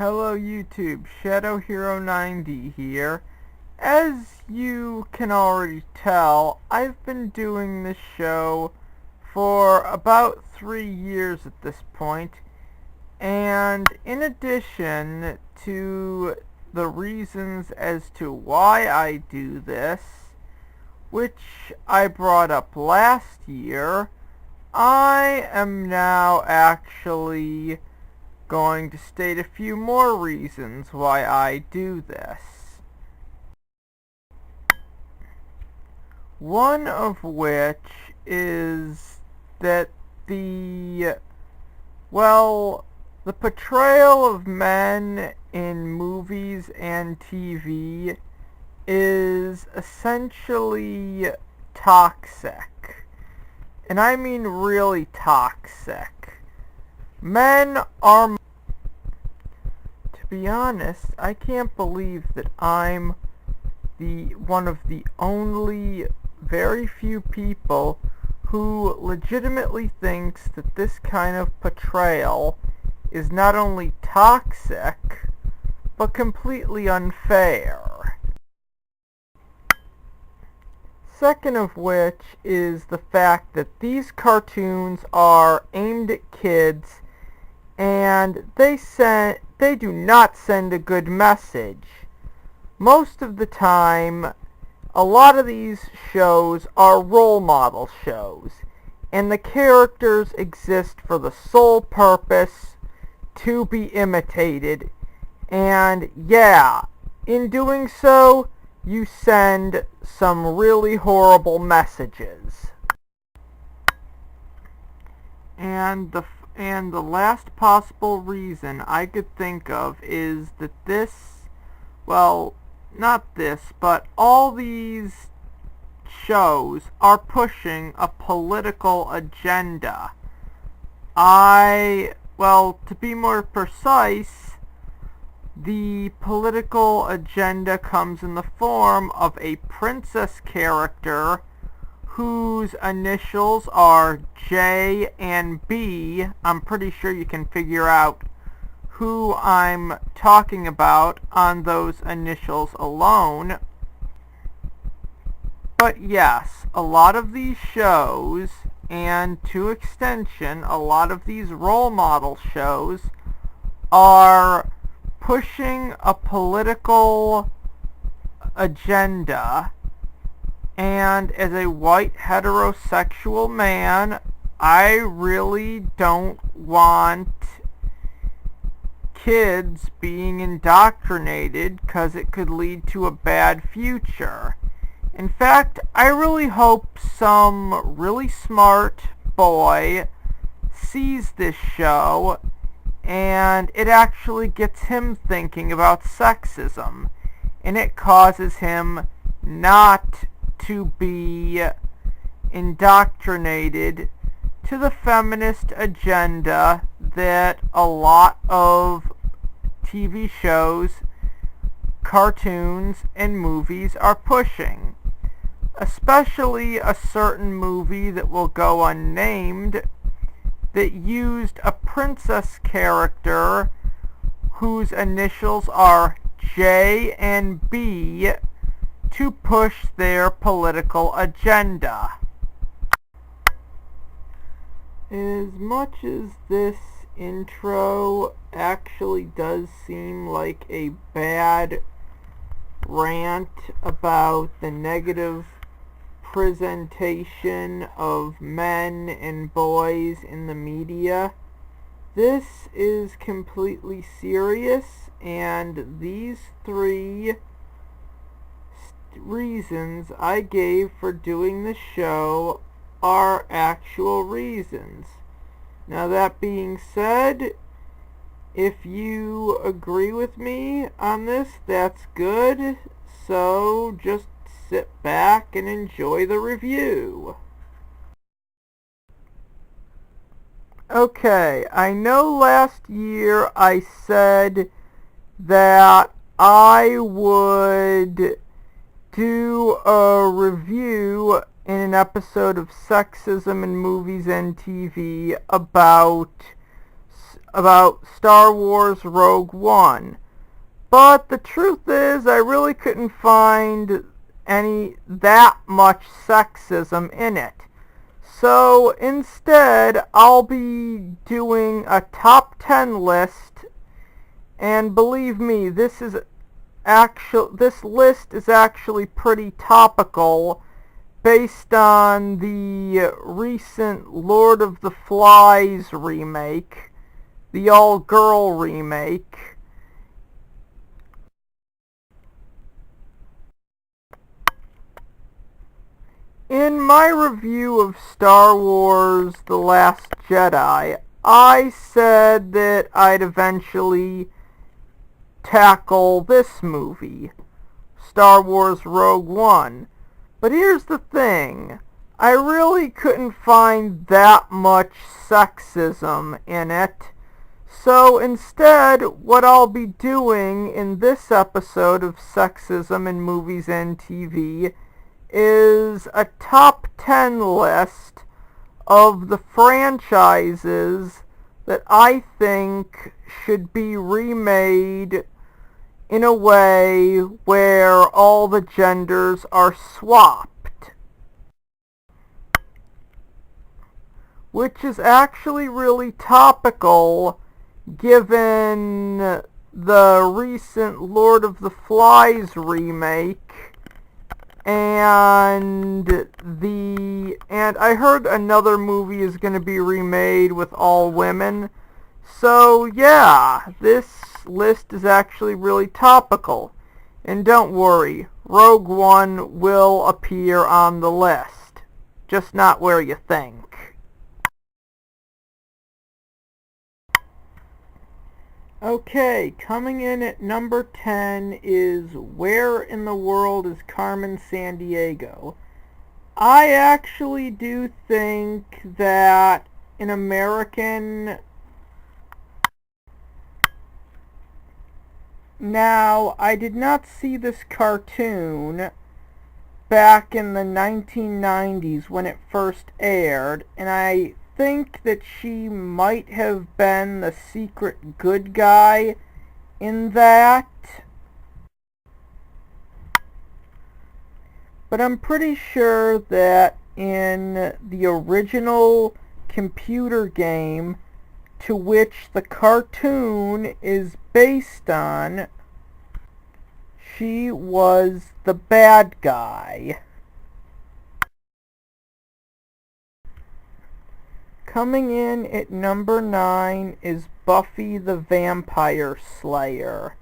Hello YouTube, Shadow Hero 90 here. As you can already tell, I've been doing this show for about 3 years at this point, and in addition to the reasons as to why I do this, which I brought up last year, I am now actually going to state a few more reasons why I do this. One of which is that the portrayal of men in movies and TV is essentially toxic. And I mean really toxic. Men are... To be honest, I can't believe that I'm one of the only very few people who legitimately thinks that this kind of portrayal is not only toxic, but completely unfair. Second of which is the fact that these cartoons are aimed at kids, and they do not send a good message. Most of the time, a lot of these shows are role model shows, and the characters exist for the sole purpose to be imitated, and yeah, in doing so, you send some really horrible messages. And the last possible reason I could think of is that not this, but all these shows are pushing a political agenda. To be more precise, the political agenda comes in the form of a princess character whose initials are J and B. I'm pretty sure you can figure out who I'm talking about on those initials alone. But yes, a lot of these shows, and to extension, a lot of these role model shows, are pushing a political agenda. And as a white heterosexual man, I really don't want kids being indoctrinated because it could lead to a bad future. In fact, I really hope some really smart boy sees this show and it actually gets him thinking about sexism, and it causes him not to be indoctrinated to the feminist agenda that a lot of TV shows, cartoons, and movies are pushing. Especially a certain movie that will go unnamed that used a princess character whose initials are J and B to push their political agenda. As much as this intro actually does seem like a bad rant about the negative presentation of men and boys in the media, this is completely serious, and these 3 reasons I gave for doing the show are actual reasons. Now, that being said, if you agree with me on this, that's good. So just sit back and enjoy the review. Okay, I know last year I said that I would do a review in an episode of Sexism in Movies and TV about about Star Wars Rogue One. But the truth is, I really couldn't find that much sexism in it. So instead, I'll be doing a top 10 list, and believe me, this list is actually pretty topical based on the recent Lord of the Flies remake, the all-girl remake. In my review of Star Wars The Last Jedi, I said that I'd eventually tackle this movie, Star Wars Rogue One. But here's the thing, I really couldn't find that much sexism in it. So instead, what I'll be doing in this episode of Sexism in Movies and TV is a top 10 list of the franchises that I think should be remade in a way where all the genders are swapped. Which is actually really topical given the recent Lord of the Flies remake and I heard another movie is going to be remade with all women. So yeah, this list is actually really topical. And don't worry, Rogue One will appear on the list. Just not where you think. Okay, coming in at number 10 is Where in the World is Carmen Sandiego? I actually do think that an American... Now, I did not see this cartoon back in the 1990s when it first aired, and I think that she might have been the secret good guy in that. But I'm pretty sure that in the original computer game to which the cartoon is based on, she was the bad guy. Coming in at number 9 is Buffy the Vampire Slayer.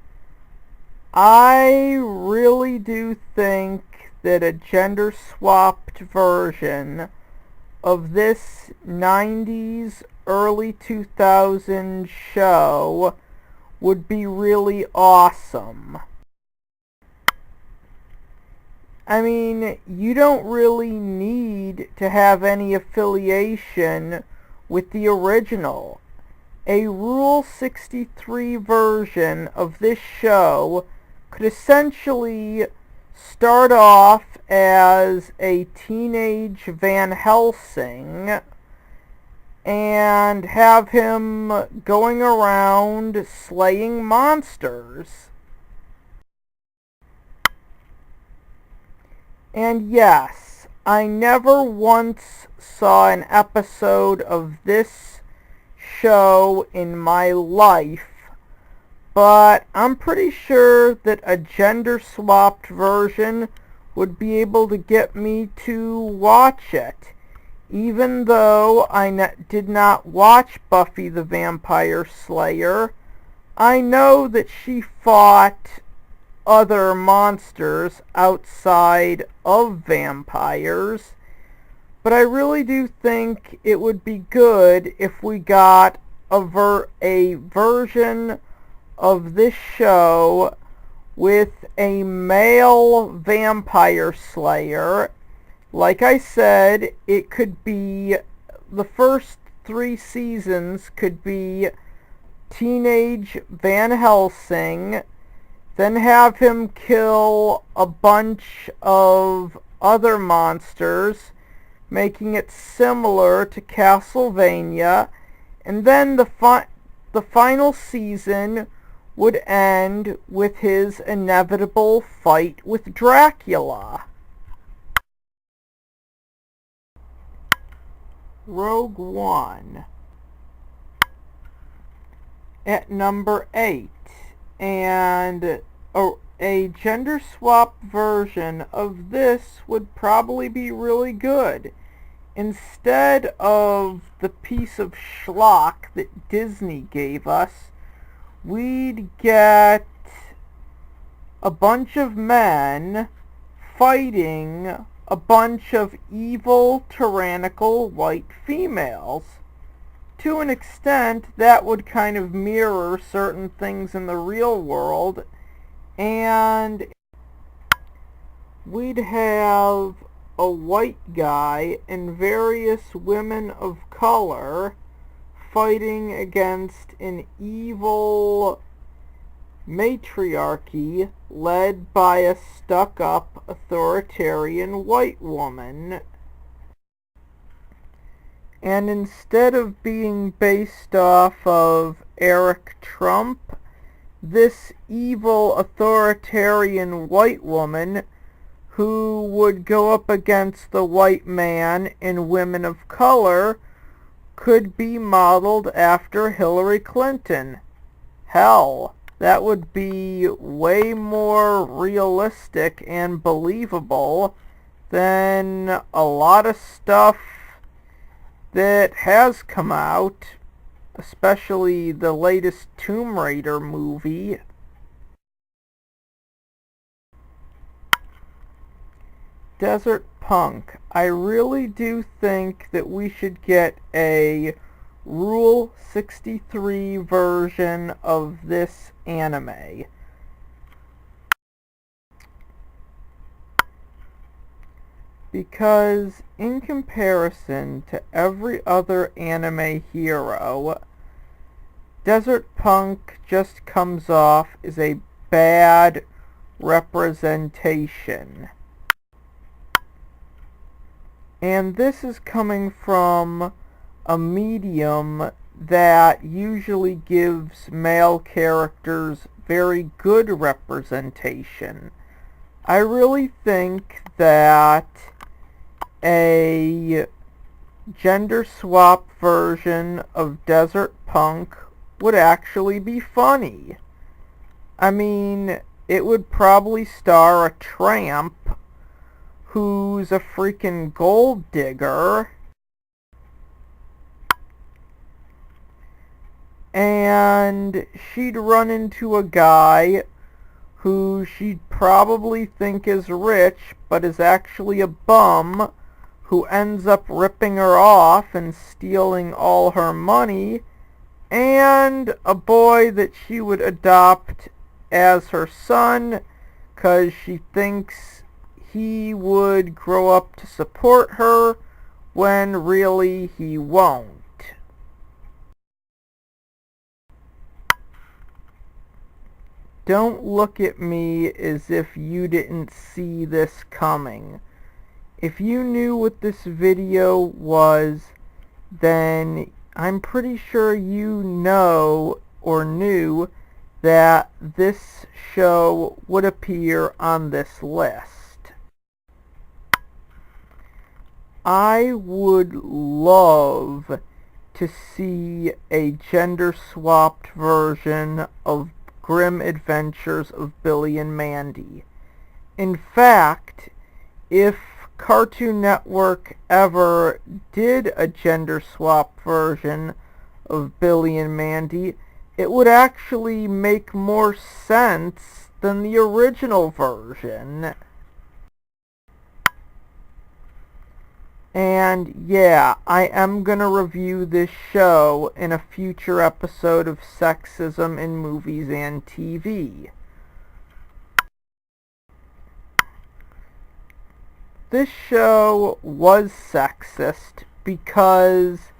I really do think that a gender-swapped version of this 90s, early 2000s show would be really awesome. I mean, you don't really need to have any affiliation with the original. A Rule 63 version of this show could essentially start off as a teenage Van Helsing and have him going around slaying monsters. And yes, I never once saw an episode of this show in my life, but I'm pretty sure that a gender-swapped version would be able to get me to watch it. Even though I did not watch Buffy the Vampire Slayer, I know that she fought other monsters outside of vampires, but I really do think it would be good if we got a version of this show with a male vampire slayer. Like I said, it could be, the first 3 seasons could be teenage Van Helsing, then have him kill a bunch of other monsters, making it similar to Castlevania, and then the final season would end with his inevitable fight with Dracula. Rogue One at number 8, and a gender swap version of this would probably be really good. Instead of the piece of schlock that Disney gave us, we'd get a bunch of men fighting a bunch of evil, tyrannical white females. To an extent, that would kind of mirror certain things in the real world, and we'd have a white guy and various women of color fighting against an evil matriarchy led by a stuck-up authoritarian white woman. And instead of being based off of Eric Trump, this evil authoritarian white woman who would go up against the white man and women of color could be modeled after Hillary Clinton. Hell, that would be way more realistic and believable than a lot of stuff that has come out, especially the latest Tomb Raider movie. Desert Punk. I really do think that we should get a Rule 63 version of this anime. Because in comparison to every other anime hero, Desert Punk just comes off as a bad representation. And this is coming from a medium that usually gives male characters very good representation. I really think that a gender swap version of Desert Punk would actually be funny. I mean, it would probably star a tramp who's a freaking gold digger, and she'd run into a guy who she'd probably think is rich, but is actually a bum, who ends up ripping her off and stealing all her money, and a boy that she would adopt as her son, 'cause she thinks he would grow up to support her, when really he won't. Don't look at me as if you didn't see this coming. If you knew what this video was, then I'm pretty sure you know or knew that this show would appear on this list. I would love to see a gender-swapped version of Grim Adventures of Billy and Mandy. In fact, if Cartoon Network ever did a gender-swapped version of Billy and Mandy, it would actually make more sense than the original version. And yeah, I am gonna review this show in a future episode of Sexism in Movies and TV. This show was sexist because,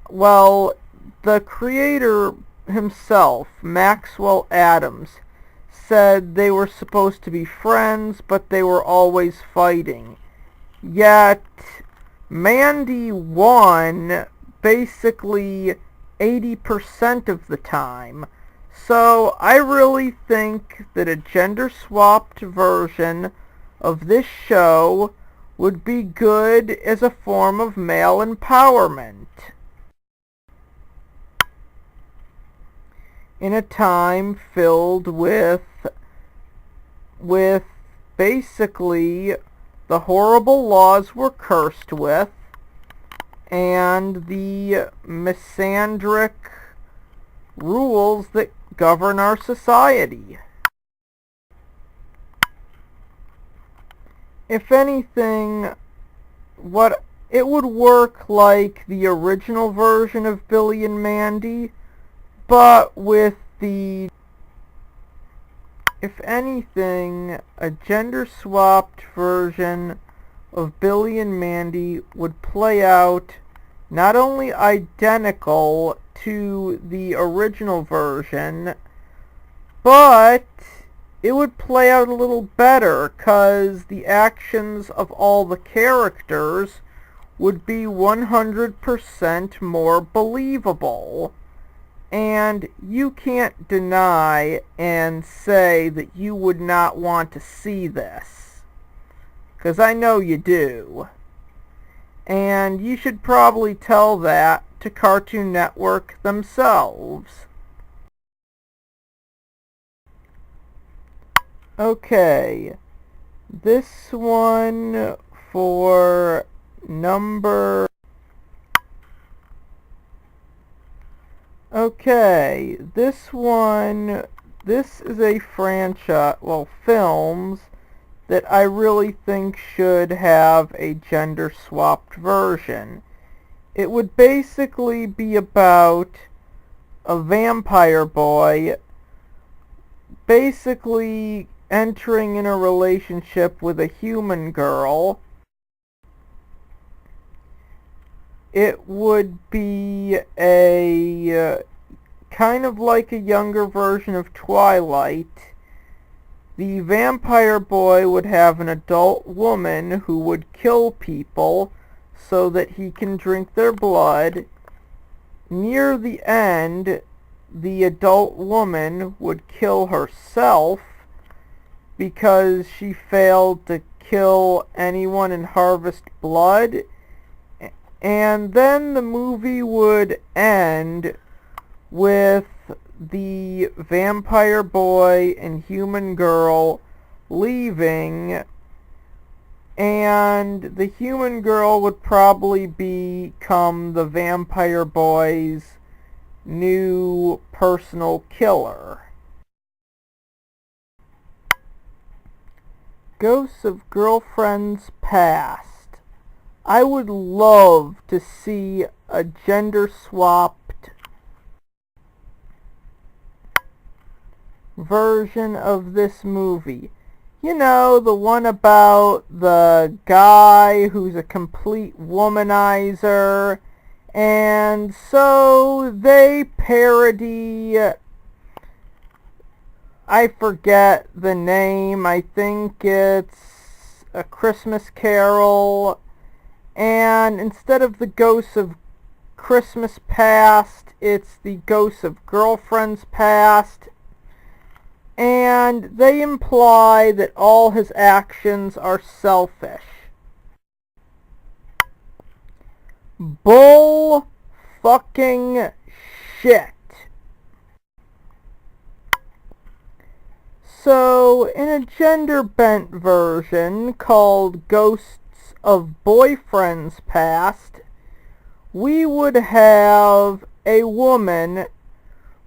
well, the creator himself, Maxwell Adams, said they were supposed to be friends, but they were always fighting. Yet, Mandy won basically 80% of the time. So I really think that a gender-swapped version of this show would be good as a form of male empowerment. In a time filled with basically the horrible laws we're cursed with and the misandric rules that govern our society. If anything, it would work like the original version of Billy and Mandy, but with the... If anything, a gender-swapped version of Billy and Mandy would play out not only identical to the original version, but it would play out a little better, because the actions of all the characters would be 100% more believable. And you can't deny and say that you would not want to see this, because I know you do. And you should probably tell that to Cartoon Network themselves. Okay, this one for number... Okay, this is a franchise, films that I really think should have a gender-swapped version. It would basically be about a vampire boy basically entering in a relationship with a human girl. It would be a kind of like a younger version of Twilight. The vampire boy would have an adult woman who would kill people so that he can drink their blood. Near the end, the adult woman would kill herself because she failed to kill anyone and harvest blood. And then the movie would end with the vampire boy and human girl leaving, and the human girl would probably become the vampire boy's new personal killer. Ghosts of Girlfriends Past. I would love to see a gender-swapped version of this movie. You know, the one about the guy who's a complete womanizer, and so they parody... I forget the name. I think it's A Christmas Carol. And instead of the Ghosts of Christmas Past, it's the Ghosts of Girlfriends Past. And they imply that all his actions are selfish. Bull fucking shit. So, in a gender-bent version called Ghosts of Boyfriends Past, we would have a woman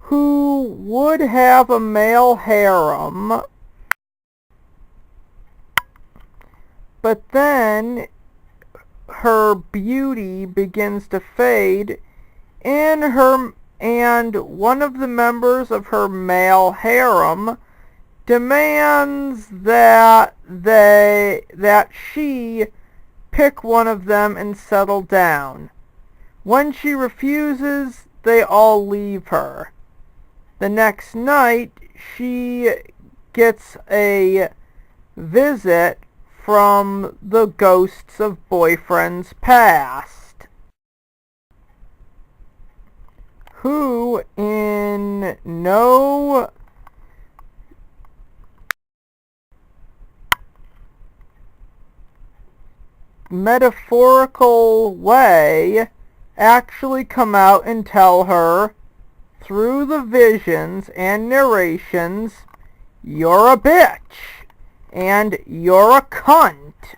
who would have a male harem, but then her beauty begins to fade, and one of the members of her male harem demands that she pick one of them and settle down. When she refuses, they all leave her. The next night, she gets a visit from the ghosts of boyfriends past, who in no metaphorical way actually come out and tell her through the visions and narrations, you're a bitch and you're a cunt.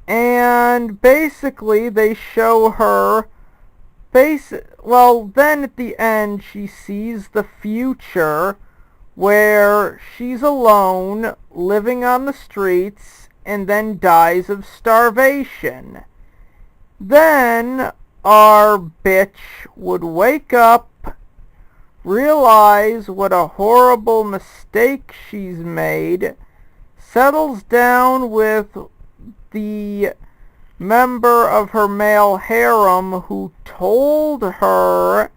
And basically they show her then at the end she sees the future where she's alone living on the streets and then dies of starvation. Then our bitch would wake up, realize what a horrible mistake she's made, settles down with the member of her male harem who told her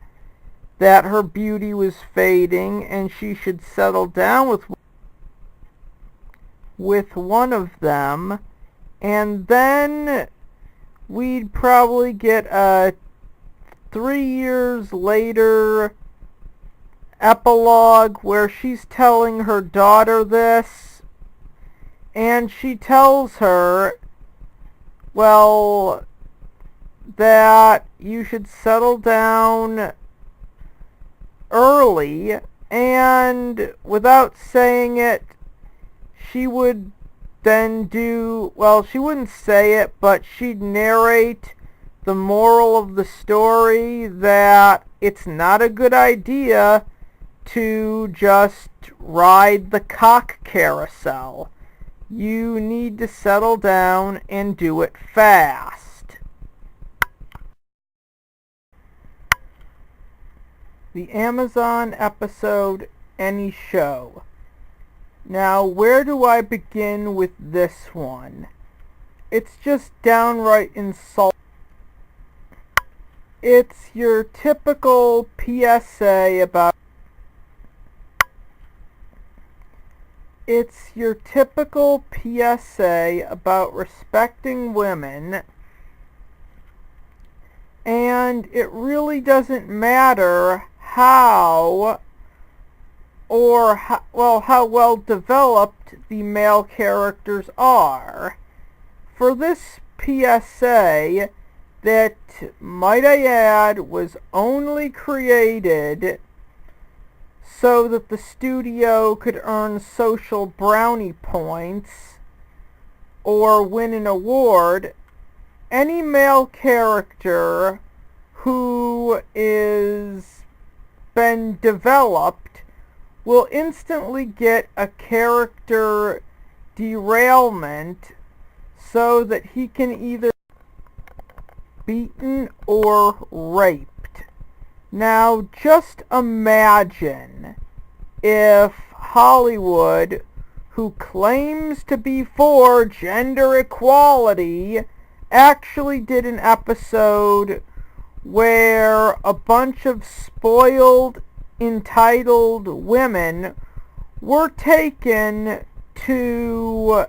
that her beauty was fading and she should settle down with one of them, and then we'd probably get a 3 years later epilogue where she's telling her daughter this, and she tells her, well, that you should settle down early, and without saying it, she would then she wouldn't say it, but she'd narrate the moral of the story that it's not a good idea to just ride the cock carousel. You need to settle down and do it fast. The Amazon episode, Any Show. Now, where do I begin with this one? It's just downright insult. It's your typical PSA about respecting women, and it really doesn't matter how well developed the male characters are. For this PSA, that, might I add, was only created so that the studio could earn social brownie points or win an award, any male character who is been developed will instantly get a character derailment so that he can either be beaten or raped. Now, just imagine if Hollywood, who claims to be for gender equality, actually did an episode where a bunch of spoiled, entitled women were taken to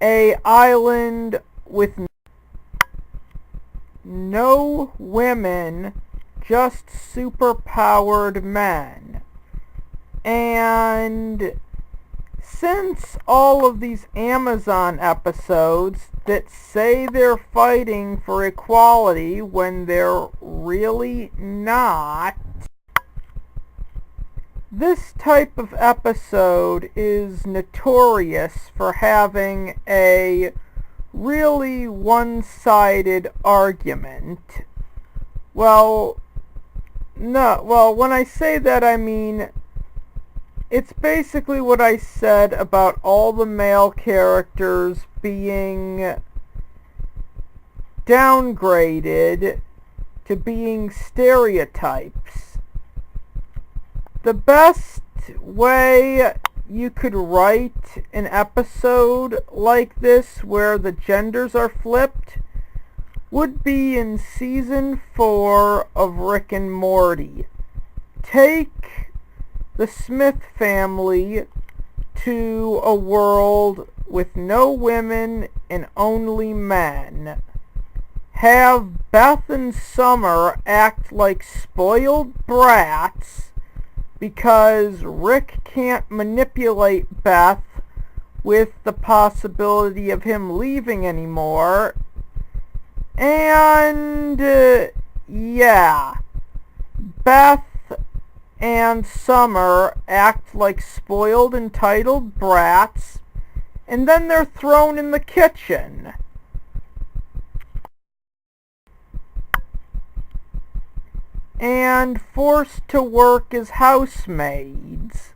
a island with no women, just superpowered men. And since all of these Amazon episodes that say they're fighting for equality when they're really not, this type of episode is notorious for having a really one-sided argument. When I say that, I mean it's basically what I said about all the male characters being downgraded to being stereotypes. The best way you could write an episode like this where the genders are flipped would be in season 4 of Rick and Morty. Take the Smith family to a world with no women and only men. have Beth and Summer act like spoiled brats because Rick can't manipulate Beth with the possibility of him leaving anymore. And, yeah, Beth and Summer act like spoiled, entitled brats, and then they're thrown in the kitchen. And forced to work as housemaids.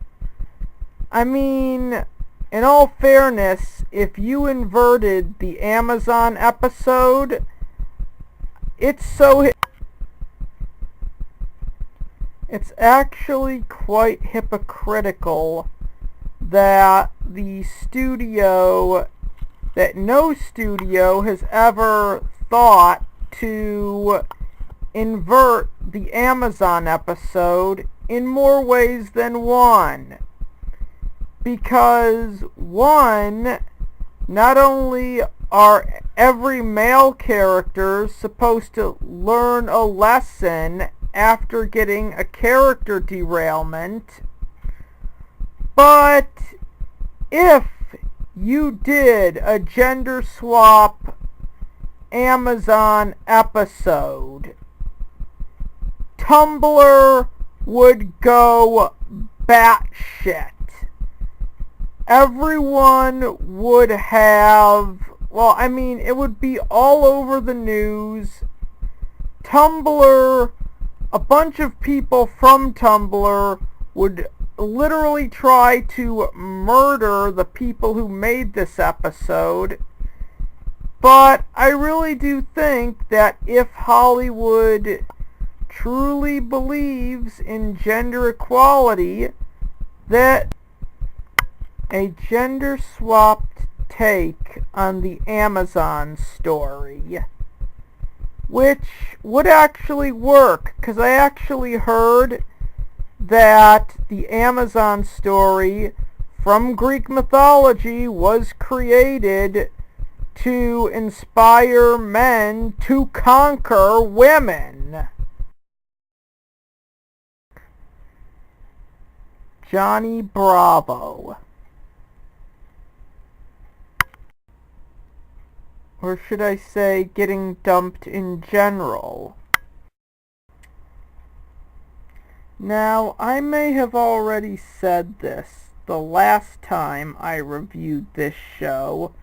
I mean, in all fairness, if you inverted the Amazon episode, it's actually quite hypocritical that no studio has ever thought to invert the Amazon episode in more ways than one. Because one, not only are every male character supposed to learn a lesson after getting a character derailment, but if you did a gender swap Amazon episode, Tumblr would go batshit. Everyone would have, it would be all over the news. Tumblr, a bunch of people from Tumblr would literally try to murder the people who made this episode. But I really do think that if Hollywood truly believes in gender equality, that a gender-swapped take on the Amazon story, which would actually work, because I actually heard that the Amazon story from Greek mythology was created to inspire men to conquer women. Johnny Bravo. Or should I say, getting dumped in general. Now, I may have already said this the last time I reviewed this show,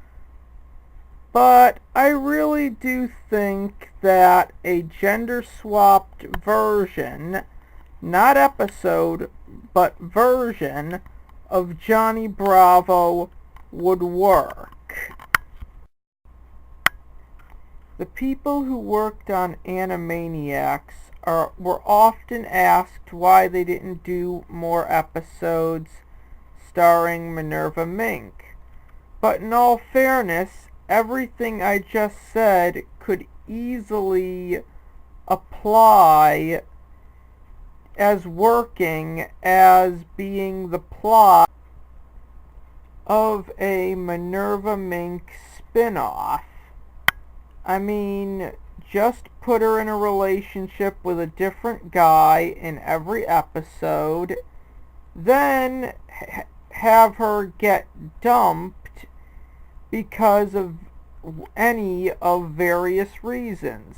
but I really do think that a gender-swapped version, not episode, but version of Johnny Bravo would work. The people who worked on Animaniacs were often asked why they didn't do more episodes starring Minerva Mink. But in all fairness, everything I just said could easily apply as working as being the plot of a Minerva Mink spin-off. I mean, just put her in a relationship with a different guy in every episode, then have her get dumped because of any of various reasons.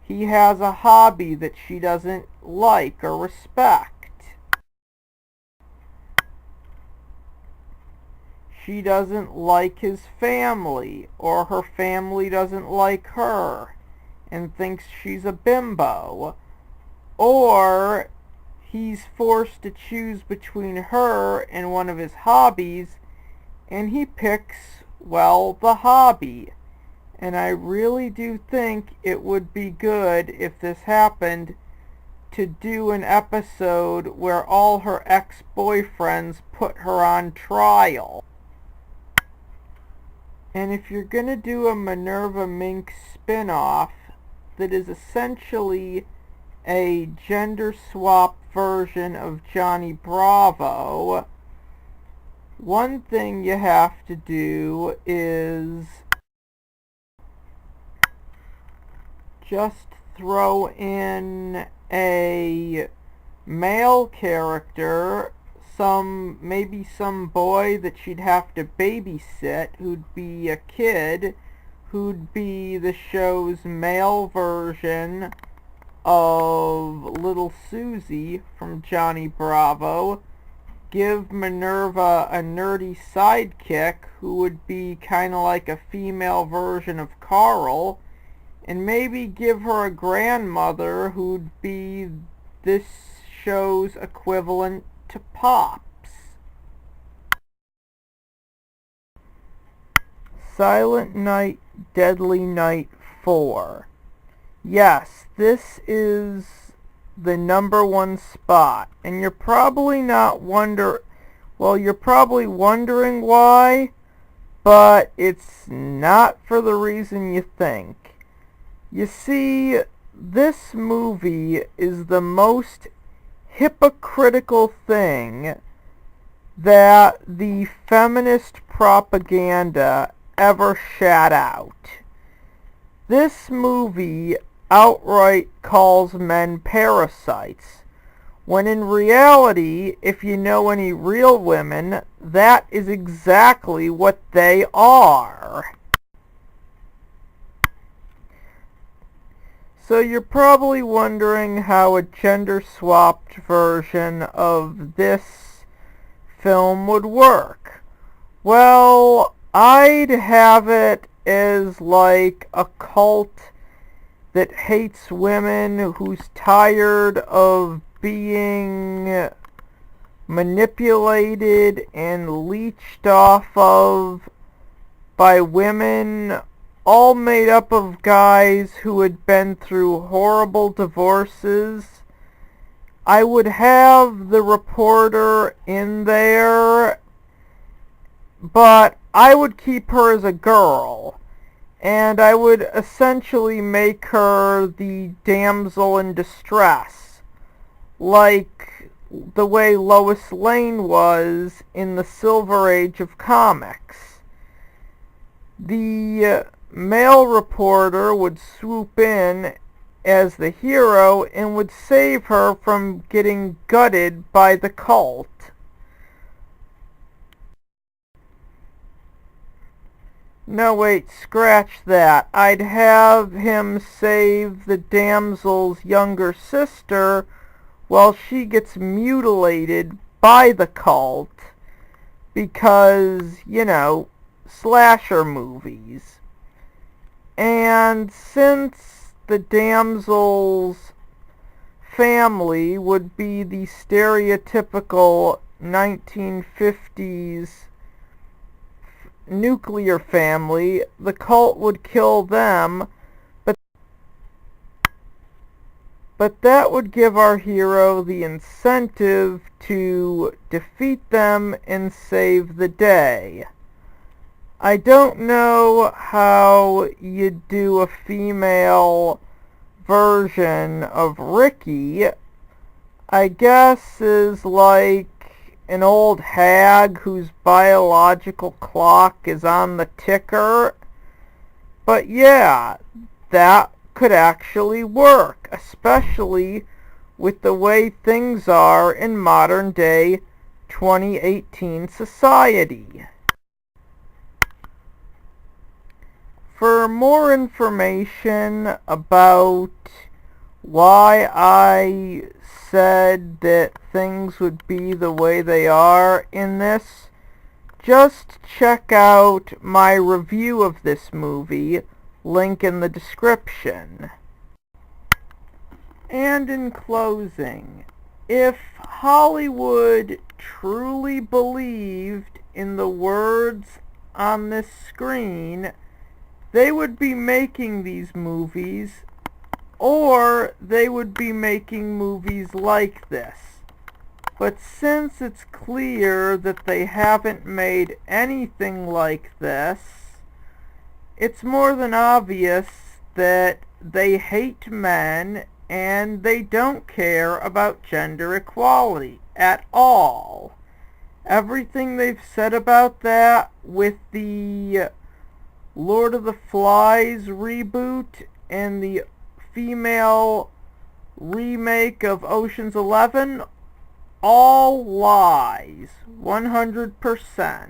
He has a hobby that she doesn't like or respect. She doesn't like his family, or her family doesn't like her and thinks she's a bimbo. Or he's forced to choose between her and one of his hobbies, and he picks, well, the hobby. And I really do think it would be good if this happened to do an episode where all her ex-boyfriends put her on trial. And if you're going to do a Minerva Mink spin-off that is essentially a gender swap version of Johnny Bravo, one thing you have to do is just throw in a male character, maybe some boy that she'd have to babysit, who'd be a kid, who'd be the show's male version of Little Susie from Johnny Bravo. Give Minerva a nerdy sidekick who would be kind of like a female version of Carl, and maybe give her a grandmother who'd be this show's equivalent to Pops. Silent Night, Deadly Night 4. Yes, this is the number one spot, and you're probably wondering why, but it's not for the reason you think. You see, this movie is the most hypocritical thing that the feminist propaganda ever shat out. This movie outright calls men parasites, when in reality, if you know any real women, that is exactly what they are. So you're probably wondering how a gender-swapped version of this film would work. Well, I'd have it as like a cult that hates women, who's tired of being manipulated and leeched off of by women, all made up of guys who had been through horrible divorces. I would have the reporter in there, but I would keep her as a girl, and I would essentially make her the damsel in distress, like the way Lois Lane was in the Silver Age of comics. The male reporter would swoop in as the hero and would save her from getting gutted by the cult. No, wait, scratch that. I'd have him save the damsel's younger sister while she gets mutilated by the cult because, slasher movies. And since the damsel's family would be the stereotypical 1950s nuclear family, the cult would kill them, but that would give our hero the incentive to defeat them and save the day. I don't know how you'd do a female version of Ricky. I guess is like an old hag whose biological clock is on the ticker. But yeah, that could actually work, especially with the way things are in modern day 2018 society. For more information about why I said that things would be the way they are in this, just check out my review of this movie, link in the description. And in closing, if Hollywood truly believed in the words on this screen, they would be making these movies, or they would be making movies like this. But since it's clear that they haven't made anything like this, it's more than obvious that they hate men and they don't care about gender equality at all. Everything they've said about that with the Lord of the Flies reboot and the female remake of Ocean's 11, all lies, 100%.